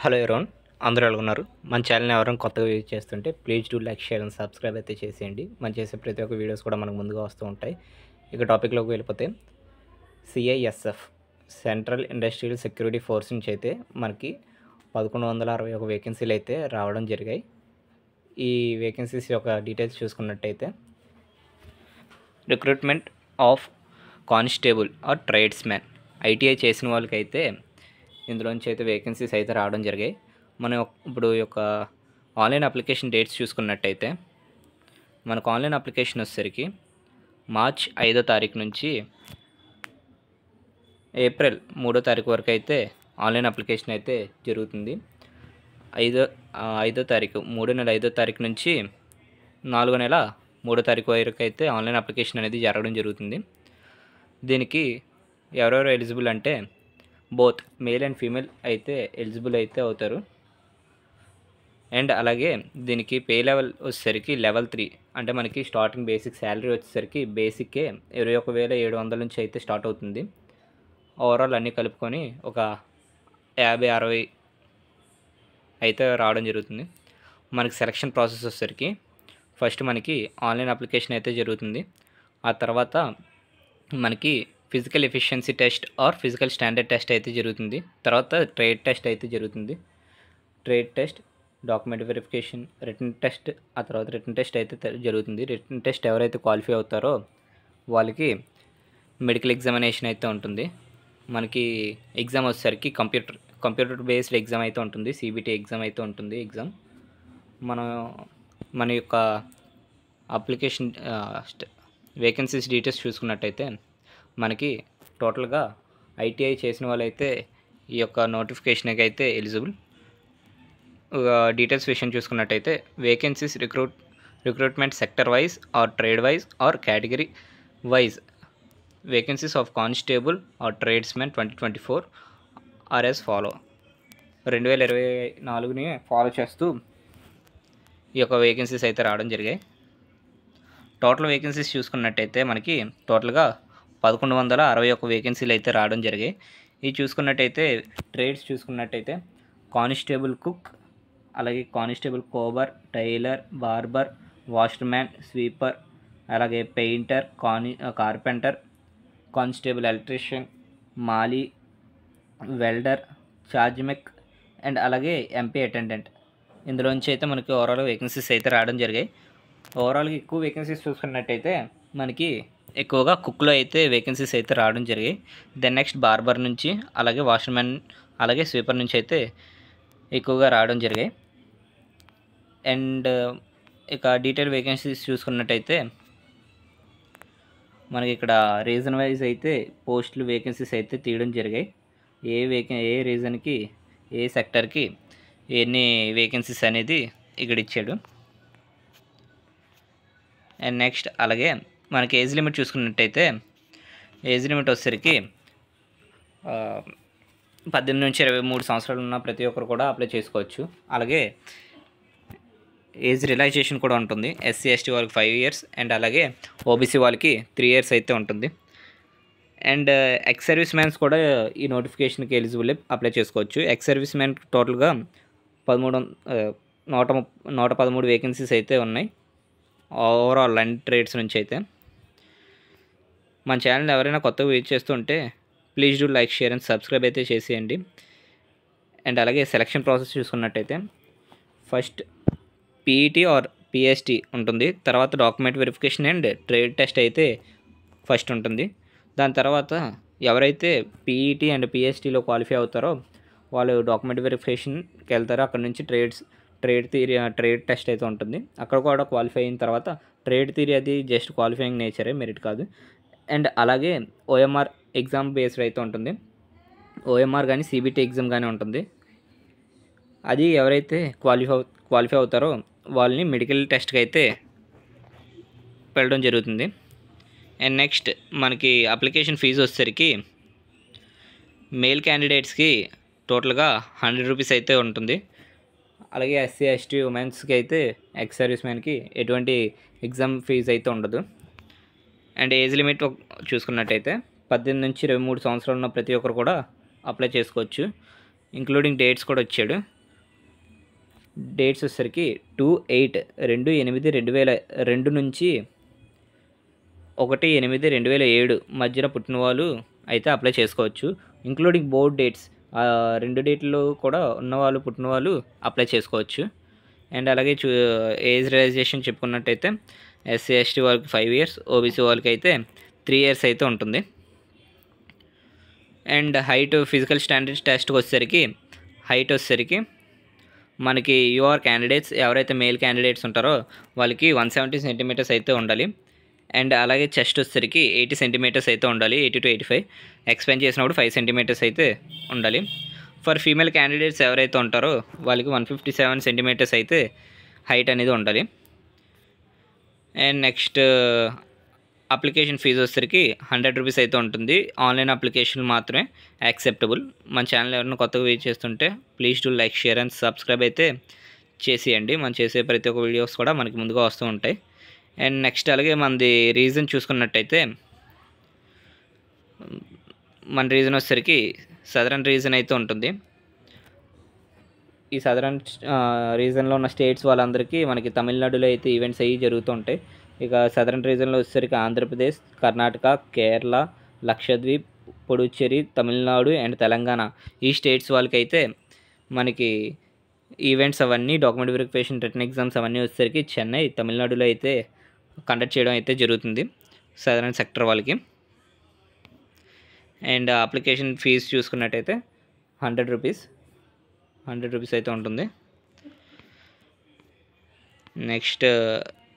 Hello everyone, అందరూ ఎలా ఉన్నారు? మన ఛానల్ని ఎవరైనా కొత్తగా విజిట్ చేస్తుంటే please do like, share and subscribe అయితే చేసేయండి. మనం చేసే ప్రతి ఒక్క వీడియోస్ కూడా మనకు ముందుగా వస్తూ ఉంటాయి. ఇక టాపిక్లోకి వెళ్ళిపోతే CISF central industrial security force నుంచి అయితే మనకి 1161 వేకెన్సీలు అయితే రావడం జరిగాయి. ఈ వేకెన్సీస్ యొక్క డీటెయిల్స్ చూసుకున్నట్టయితే recruitment of constable or tradesmen ITI చేసిన వాళ్ళకైతే ఇందులోంచి అయితే వేకెన్సీస్ అయితే రావడం జరిగాయి. మనం ఇప్పుడు యొక్క ఆన్లైన్ అప్లికేషన్ డేట్స్ చూసుకున్నట్టయితే మనకు ఆన్లైన్ అప్లికేషన్ వచ్చేసరికి మార్చ్ 5వ తారీఖు నుంచి ఏప్రిల్ 3వ తారీఖు వరకు అయితే ఆన్లైన్ అప్లికేషన్ అయితే జరుగుతుంది. 5వ తారీఖు 3 నెల 5వ తారీఖు నుంచి 4 నెల 3వ తారీఖు వరకు అయితే ఆన్లైన్ అప్లికేషన్ అనేది జరగడం జరుగుతుంది. దీనికి ఎవరెవరు ఎలిజిబుల్ అంటే బోత్ మేల్ అండ్ ఫీమేల్ అయితే ఎలిజిబుల్ అయితే అవుతారు. అండ్ అలాగే దీనికి పే లెవెల్ వచ్చేసరికి లెవెల్ 3 అంటే మనకి స్టార్టింగ్ బేసిక్ శాలరీ వచ్చేసరికి బేసిక్కే 21,700 నుంచి అయితే స్టార్ట్ అవుతుంది. ఓవరాల్ అన్నీ కలుపుకొని ఒక 50-60 అయితే రావడం జరుగుతుంది. మనకి సెలక్షన్ ప్రాసెస్ వచ్చేసరికి ఫస్ట్ మనకి ఆన్లైన్ అప్లికేషన్ అయితే జరుగుతుంది. ఆ తర్వాత మనకి physical efficiency test or physical standard test అయితే జరుగుతుంది. తర్వాత ట్రేడ్ టెస్ట్ అయితే జరుగుతుంది. Trade test, document verification, written test, ఆ తర్వాత రిటన్ టెస్ట్ అయితే జరుగుతుంది. రిటన్ టెస్ట్ ఎవరైతే క్వాలిఫై అవుతారో వాళ్ళకి మెడికల్ ఎగ్జామినేషన్ అయితే ఉంటుంది. మనకి ఎగ్జామ్ వచ్చేసరికి కంప్యూటర్ బేస్డ్ ఎగ్జామ్ అయితే ఉంటుంది. సిబిటి ఎగ్జామ్ అయితే ఉంటుంది. ఎగ్జామ్ మన యొక్క అప్లికేషన్ వేకెన్సీస్ డీటెయిల్స్ చూసుకున్నట్టయితే మనకి టోటల్గా ఐటీఐ చేసిన వాళ్ళైతే ఈ యొక్క నోటిఫికేషన్కి అయితే ఎలిజిబుల్. డీటెయిల్స్ విషయం చూసుకున్నట్టయితే vacancies recruitment sector wise or trade wise or category wise vacancies of constable or tradesmen 2024 are as follow. 2024ని ఫాలో చేస్తూ ఈ యొక్క వేకెన్సీస్ అయితే రావడం జరిగాయి. టోటల్ వేకెన్సీస్ చూసుకున్నట్టయితే మనకి టోటల్గా 1161 వేకెన్సీలు అయితే రావడం జరిగాయి. ఇది చూసుకున్నట్టయితే ట్రేడ్స్ చూసుకున్నట్టయితే కానిస్టేబుల్ కుక్, అలాగే constable cobbler, tailor, barber, washman, sweeper, అలాగే పెయింటర్, కార్పెంటర్, కానిస్టేబుల్ ఎలక్ట్రీషియన్, మాలీ, వెల్డర్, చార్జ్మెక్ అండ్ అలాగే ఎంపీ అటెండెంట్. ఇందులోంచి అయితే మనకి ఓవరాల్ వేకెన్సీస్ అయితే రావడం జరిగాయి. ఓవరాల్గా ఎక్కువ వేకెన్సీస్ చూసుకున్నట్టయితే మనకి ఎక్కువగా కుక్లో అయితే వేకెన్సీస్ అయితే రావడం జరిగాయి. దెన్ నెక్స్ట్ బార్బర్ నుంచి, అలాగే వాష్మెన్, అలాగే స్వీపర్ నుంచి అయితే ఎక్కువగా రావడం జరిగాయి. అండ్ ఇక డీటెయిల్ వేకెన్సీస్ చూసుకున్నట్టయితే మనకి ఇక్కడ రీజన్ వైజ్ అయితే పోస్టులు వేకెన్సీస్ అయితే తీయడం జరిగాయి. ఏ రీజన్కి ఏ సెక్టర్కి ఎన్ని వేకెన్సీస్ అనేది ఇక్కడ ఇచ్చాడు. అండ్ నెక్స్ట్ అలాగే మనకి ఏజ్ లిమిట్ చూసుకున్నట్టయితే ఏజ్ లిమిట్ వచ్చేసరికి 18 నుంచి 23 సంవత్సరాలు ఉన్న ప్రతి ఒక్కరు కూడా అప్లై చేసుకోవచ్చు. అలాగే ఏజ్ రిలాక్సేషన్ కూడా ఉంటుంది. ఎస్సీ ఎస్టీ వాళ్ళకి 5 years అండ్ అలాగే ఓబీసీ వాళ్ళకి 3 years అయితే ఉంటుంది. అండ్ ఎక్స్ సర్వీస్ మ్యాన్స్ కూడా ఈ నోటిఫికేషన్కి ఎలిజిబుల్ అప్లై చేసుకోవచ్చు. ఎక్స్ సర్వీస్ మ్యాన్ టోటల్గా 113 వేకెన్సీస్ అయితే ఉన్నాయి ఓవరాల్ అండ్ ట్రేడ్స్ నుంచి అయితే. మన ఛానల్ ఎవరైనా కొత్తగా విజిట్ చేస్తుంటే please do like, share and subscribe అయితే చేసేయండి. అండ్ అలాగే సెలక్షన్ ప్రాసెస్ చూసుకున్నట్టయితే ఫస్ట్ పీఈటీ ఆర్ పిఎస్టీ ఉంటుంది. తర్వాత document verification and trade test అయితే ఫస్ట్ ఉంటుంది. దాని తర్వాత ఎవరైతే పీఈటీ అండ్ పిఎస్టీలో క్వాలిఫై అవుతారో వాళ్ళు డాక్యుమెంట్ వెరిఫికేషన్కి వెళ్తారో అక్కడ నుంచి ట్రేడ్ టెస్ట్ అయితే ఉంటుంది. అక్కడ కూడా క్వాలిఫై అయిన తర్వాత ట్రేడ్ థియరీ అది జస్ట్ క్వాలిఫైయింగ్ నేచరే, మెరిట్ కాదు. అండ్ అలాగే ఓఎంఆర్ ఎగ్జామ్ బేస్డ్ అయితే ఉంటుంది. ఓఎంఆర్ కానీ సిబిటి ఎగ్జామ్ కానీ ఉంటుంది. అది ఎవరైతే క్వాలిఫై అవుతారో వాళ్ళని మెడికల్ టెస్ట్కి అయితే వెళ్ళడం జరుగుతుంది. అండ్ నెక్స్ట్ మనకి అప్లికేషన్ ఫీజు వచ్చేసరికి మేల్ క్యాండిడేట్స్కి టోటల్గా 100 రూపీస్ అయితే ఉంటుంది. అలాగే ఎస్సీ ఎస్టీ ఉమెన్స్కి అయితే ఎక్స్ సర్వీస్ మ్యాన్కి ఎటువంటి ఎగ్జామ్ ఫీజు అయితే ఉండదు. అండ్ ఏజ్ లిమిట్ చూసుకున్నట్టయితే 18 నుంచి 23 సంవత్సరాలు ఉన్న ప్రతి ఒక్కరు కూడా అప్లై చేసుకోవచ్చు. ఇంక్లూడింగ్ డేట్స్ కూడా ఇచ్చాడు. డేట్స్ వచ్చేసరికి 2/8/2002 నుంచి 1/8/2007 మధ్యన పుట్టిన వాళ్ళు అయితే అప్లై చేసుకోవచ్చు. ఇంక్లూడింగ్ బోర్డ్ డేట్స్ 2 డేట్లు కూడా ఉన్నవాళ్ళు పుట్టిన వాళ్ళు అప్లై చేసుకోవచ్చు. అండ్ అలాగే ఏజ్ రిలాక్సేషన్ చెప్పుకున్నట్టయితే ఎస్సీ ఎస్టీ వాళ్ళకి 5 ఇయర్స్, ఓబీసీ వాళ్ళకి అయితే 3 ఇయర్స్ అయితే ఉంటుంది. అండ్ హైట్ ఫిజికల్ స్టాండర్డ్స్ టెస్ట్కి వచ్చేసరికి హైట్ వచ్చేసరికి మనకి యూఆర్ క్యాండిడేట్స్ ఎవరైతే మేల్ క్యాండిడేట్స్ ఉంటారో వాళ్ళకి 170 సెంటీమీటర్స్ అయితే ఉండాలి. అండ్ అలాగే చెస్ట్ వచ్చేసరికి 80 సెంటీమీటర్స్ అయితే ఉండాలి, 80 to 85. ఎక్స్పాండ్ చేసినప్పుడు 5 సెంటీమీటర్స్ అయితే ఉండాలి. ఫర్ ఫీమేల్ క్యాండిడేట్స్ ఎవరైతే ఉంటారో వాళ్ళకి 157 సెంటీమీటర్స్ అయితే హైట్ అనేది ఉండాలి. అండ్ నెక్స్ట్ అప్లికేషన్ ఫీజు వచ్చేసరికి 100 రూపీస్ అయితే ఉంటుంది. ఆన్లైన్ అప్లికేషన్ మాత్రమే యాక్సెప్టబుల్. మన ఛానల్ ఎవరైనా కొత్తగా విజిట్ చేస్తుంటే please do like, share and subscribe అయితే చేసేయండి. మనం చేసే ప్రతి ఒక్క వీడియోస్ కూడా మనకి ముందుగా వస్తూ ఉంటాయి. అండ్ నెక్స్ట్ అలాగే మనది రీజన్ చూసుకున్నట్టయితే మన రీజన్ వచ్చేసరికి సదరన్ రీజన్ అయితే ఉంటుంది. ఈ సదరన్ రీజన్లో ఉన్న స్టేట్స్ వాళ్ళందరికీ మనకి తమిళనాడులో అయితే ఈవెంట్స్ అయ్యి జరుగుతూ ఉంటాయి. ఇక సదరన్ రీజన్లో వచ్చేసరికి ఆంధ్రప్రదేశ్, కర్ణాటక, కేరళ, లక్షద్వీప్, పుడుచ్చేరి, తమిళనాడు అండ్ తెలంగాణ ఈ స్టేట్స్ వాళ్ళకైతే మనకి ఈవెంట్స్ అవన్నీ డాక్యుమెంట్ వెరిఫికేషన్, రిటన్ ఎగ్జామ్స్ అవన్నీ వచ్చేసరికి చెన్నై, తమిళనాడులో అయితే కండక్ట్ చేయడం అయితే జరుగుతుంది సదరన్ సెక్టర్ వాళ్ళకి. అండ్ అప్లికేషన్ ఫీజు చూసుకున్నట్టయితే 100 రూపీస్ అయితే ఉంటుంది. నెక్స్ట్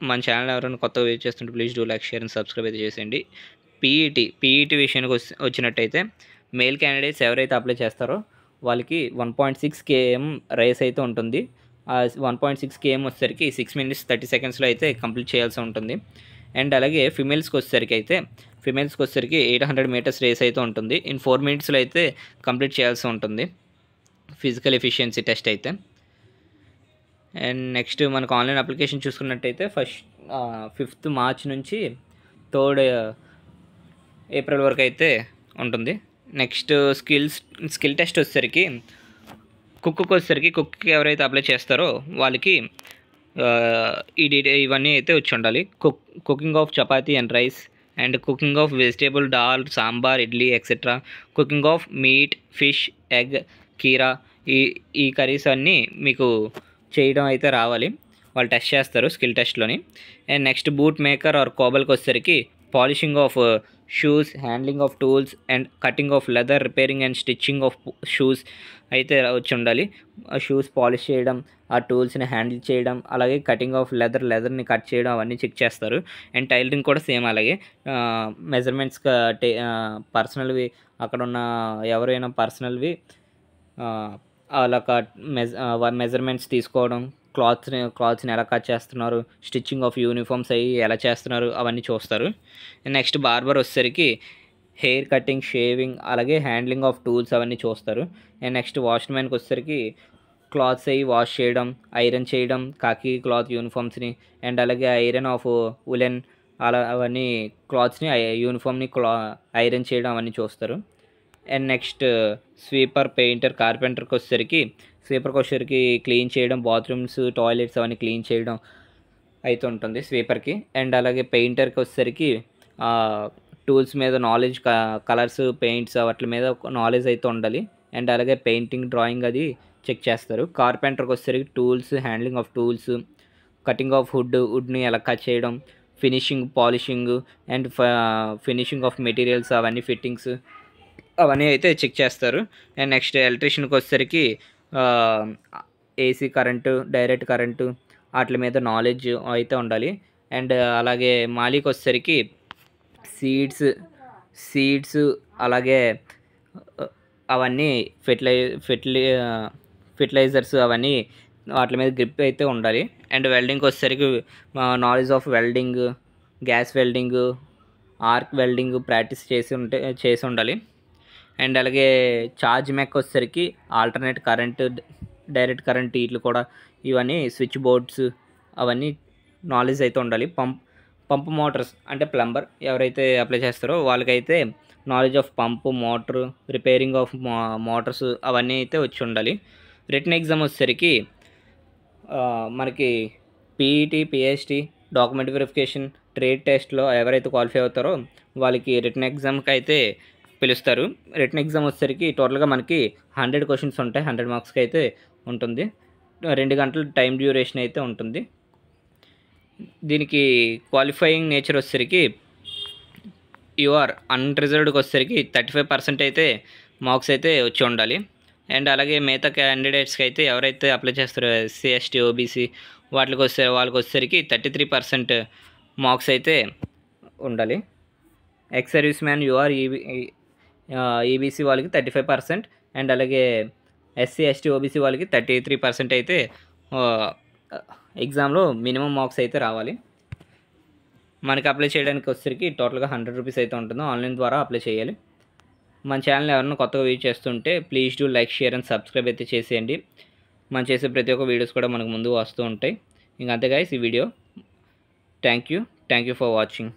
మన ఛానల్ ఎవరైనా కొత్తగా విజిట్ చేస్తుంటే please do like, share and subscribe అయితే చేసేయండి. పీఈటీ విషయానికి వచ్చినట్టయితే మేల్ క్యాండిడేట్స్ ఎవరైతే అప్లై చేస్తారో వాళ్ళకి 1.6 km రేస్ అయితే ఉంటుంది. ఆ 1.6 km వచ్చేసరికి 6 minutes 30 secondsలో అయితే కంప్లీట్ చేయాల్సి ఉంటుంది. అండ్ అలాగే ఫిమేల్స్కి వచ్చేసరికి 800 meters రేస్ అయితే ఉంటుంది. ఇన్ 4 minutesలో అయితే కంప్లీట్ చేయాల్సి ఉంటుంది ఫిజికల్ ఎఫిషియన్సీ టెస్ట్ అయితే. అండ్ నెక్స్ట్ మనకు ఆన్లైన్ అప్లికేషన్ చూసుకున్నట్టయితే 5th March నుంచి 3rd April వరకు అయితే ఉంటుంది. నెక్స్ట్ స్కిల్ టెస్ట్ వచ్చేసరికి కుక్కి ఎవరైతే అప్లై చేస్తారో వాళ్ళకి ఇవన్నీ అయితే వచ్చి ఉండాలి. Cooking of chapati and rice, and cooking of vegetable, dal, sambar, idli etcetera, cooking of meat, fish, egg, కీరా, ఈ కర్రీస్ అన్నీ మీకు చేయడం అయితే రావాలి. వాళ్ళు టెస్ట్ చేస్తారు స్కిల్ టెస్ట్లోని. And next boot maker or కోబల్కి వచ్చేసరికి polishing of shoes, handling of tools and cutting of leather, repairing and stitching of shoes అయితే వచ్చి ఉండాలి. ఆ షూస్ పాలిష్ చేయడం, ఆ టూల్స్ని హ్యాండిల్ చేయడం, అలాగే కటింగ్ ఆఫ్ లెదర్ని కట్ చేయడం అవన్నీ చెక్ చేస్తారు. అండ్ టైలరింగ్ కూడా సేమ్ అలాగే మెజర్మెంట్స్ పర్సనల్వి అక్కడ ఉన్న ఎవరైనా పర్సనల్వి అలా మెజర్మెంట్స్ తీసుకోవడం, క్లాత్స్ని ఎలా కట్ చేస్తున్నారు, స్టిచ్చింగ్ ఆఫ్ యూనిఫామ్స్ అవి ఎలా చేస్తున్నారు అవన్నీ చూస్తారు. నెక్స్ట్ బార్బర్ వచ్చేసరికి హెయిర్ కటింగ్, షేవింగ్, అలాగే హ్యాండ్లింగ్ ఆఫ్ టూల్స్ అవన్నీ చూస్తారు. అండ్ నెక్స్ట్ వాష్మ్యాన్కి వచ్చేసరికి క్లాత్స్ అవి వాష్ చేయడం, ఐరన్ చేయడం, కాకి క్లాత్ యూనిఫామ్స్ని, అండ్ అలాగే ఐరన్ ఆఫ్ ఉలెన్ అలా అవన్నీ క్లాత్స్ని యూనిఫామ్ని ఐరన్ చేయడం అవన్నీ చూస్తారు. అండ్ నెక్స్ట్ స్వీపర్, పెయింటర్, కార్పెంటర్కి వచ్చేసరికి క్లీన్ చేయడం, బాత్రూమ్స్, టాయిలెట్స్ అవన్నీ క్లీన్ చేయడం అయితే ఉంటుంది స్వీపర్కి. అండ్ అలాగే పెయింటర్కి వచ్చేసరికి టూల్స్ మీద నాలెడ్జ్, కలర్స్, పెయింట్స్ వాటి మీద నాలెడ్జ్ అయితే ఉండాలి. అండ్ అలాగే పెయింటింగ్, డ్రాయింగ్ అది చెక్ చేస్తారు. కార్పెంటర్కి వచ్చేసరికి tools, handling of tools, cutting of వుడ్ని ఎలా కట్ చేయడం, finishing, polishing and finishing of materials అవన్నీ ఫిట్టింగ్స్ అవన్నీ అయితే చెక్ చేస్తారు. అండ్ నెక్స్ట్ ఎలక్ట్రీషియన్కి వచ్చేసరికి ఏసీ కరెంటు, డైరెక్ట్ కరెంటు వాటి మీద నాలెడ్జ్ అయితే ఉండాలి. అండ్ అలాగే మాలీకి వచ్చేసరికి సీడ్స్ అలాగే అవన్నీ ఫెర్టిలైజర్స్ అవన్నీ వాటి మీద గ్రిప్ అయితే ఉండాలి. అండ్ వెల్డింగ్కి వచ్చేసరికి knowledge of welding, gas welding, arc welding practice చేసి ఉండాలి. అండ్ అలాగే ఛార్జ్ మెక్ వచ్చేసరికి ఆల్టర్నేట్ కరెంట్, డైరెక్ట్ కరెంట్ వీటిలు కూడా ఇవన్నీ స్విచ్ బోర్డ్స్ అవన్నీ నాలెడ్జ్ అయితే ఉండాలి. పంప్ మోటార్స్ అంటే ప్లంబర్ ఎవరైతే అప్లై చేస్తారో వాళ్ళకైతే knowledge of pump, motor, repairing of Motors అవన్నీ అయితే వచ్చి ఉండాలి. రిటన్ ఎగ్జామ్ వచ్చేసరికి మనకి పీఈటీ, పిహెచ్టీ, డాక్యుమెంట్ వెరిఫికేషన్, ట్రేడ్ టెస్ట్‌లో ఎవరైతే క్వాలిఫై అవుతారో వాళ్ళకి రిటన్ ఎగ్జామ్‌కి అయితే పిలుస్తారు. రిటన్ ఎగ్జామ్ వచ్చేసరికి టోటల్‌గా మనకి 100 క్వెషన్స్ ఉంటాయి. 100 మార్క్స్‌కి అయితే ఉంటుంది. 2 గంటల టైం డ్యూరేషన్ అయితే ఉంటుంది. దీనికి క్వాలిఫైయింగ్ నేచర్ వచ్చేసరికి యూఆర్ అన్‌రిజర్వ్డ్‌కి వచ్చేసరికి 35% అయితే మార్క్స్ అయితే వచ్చి ఉండాలి. అండ్ అలాగే మిగతా క్యాండిడేట్స్‌కి అయితే ఎవరైతే అప్లై చేస్తారో ఎస్సీ, ఎస్టీ, ఓబీసీ వాళ్ళకి వచ్చేసరికి 33% మార్క్స్ అయితే ఉండాలి. Ex service man, UR, EBC వాళ్ళకి 35% అండ్ అలాగే ఎస్సీ, ఎస్టీ, ఓబీసీ వాళ్ళకి 33% అయితే ఎగ్జామ్లో మినిమం మార్క్స్ అయితే రావాలి. మనకి అప్లై చేయడానికి వచ్చేసరికి టోటల్గా 100 రూపీస్ అయితే ఉంటుందో ఆన్లైన్ ద్వారా అప్లై చేయాలి. మన ఛానల్ ఎవరైనా కొత్తగా వ్యూ చేస్తుంటే please do like, share and subscribe అయితే చేసేయండి. మనం చేసే ప్రతి ఒక్క వీడియోస్ కూడా మనకు ముందు వస్తూ ఉంటాయి. ఇంక అంతే గైస్ ఈ video. Thank you for watching.